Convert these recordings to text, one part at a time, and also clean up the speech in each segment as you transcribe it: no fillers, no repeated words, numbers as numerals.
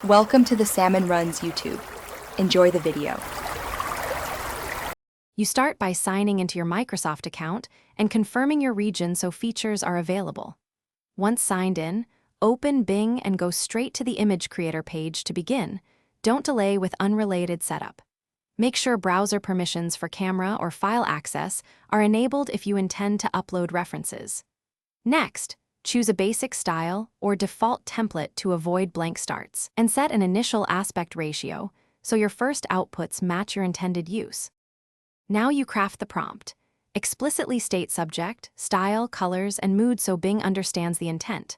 Welcome to the Salmon Runs YouTube. Enjoy the video. You start by signing into your Microsoft account and confirming your region so features are available. Once signed in, open Bing and go straight to the image creator page to begin. Don't delay with unrelated setup. Make sure browser permissions for camera or file access are enabled if you intend to upload references. Next, choose a basic style or default template to avoid blank starts, and set an initial aspect ratio so your first outputs match your intended use. Now you craft the prompt. Explicitly state subject, style, colors, and mood so Bing understands the intent.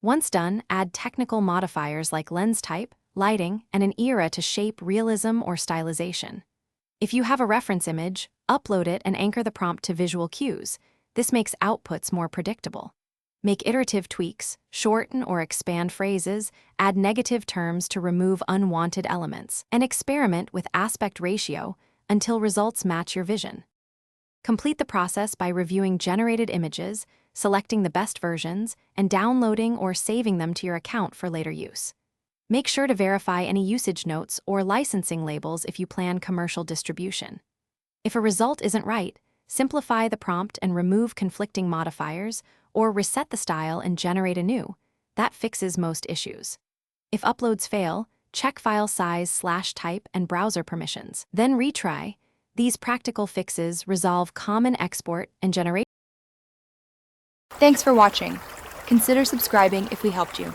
Once done, add technical modifiers like lens type, lighting, and an era to shape realism or stylization. If you have a reference image, upload it and anchor the prompt to visual cues. This makes outputs more predictable. Make iterative tweaks, shorten or expand phrases, add negative terms to remove unwanted elements, and experiment with aspect ratio until results match your vision. Complete the process by reviewing generated images, selecting the best versions, and downloading or saving them to your account for later use. Make sure to verify any usage notes or licensing labels if you plan commercial distribution. If a result isn't right, simplify the prompt and remove conflicting modifiers, or reset the style and generate a new. That fixes most issues. If uploads fail, check file size/type and browser permissions. Then retry. These practical fixes resolve common export and generation. Thanks for watching. Consider subscribing if we helped you.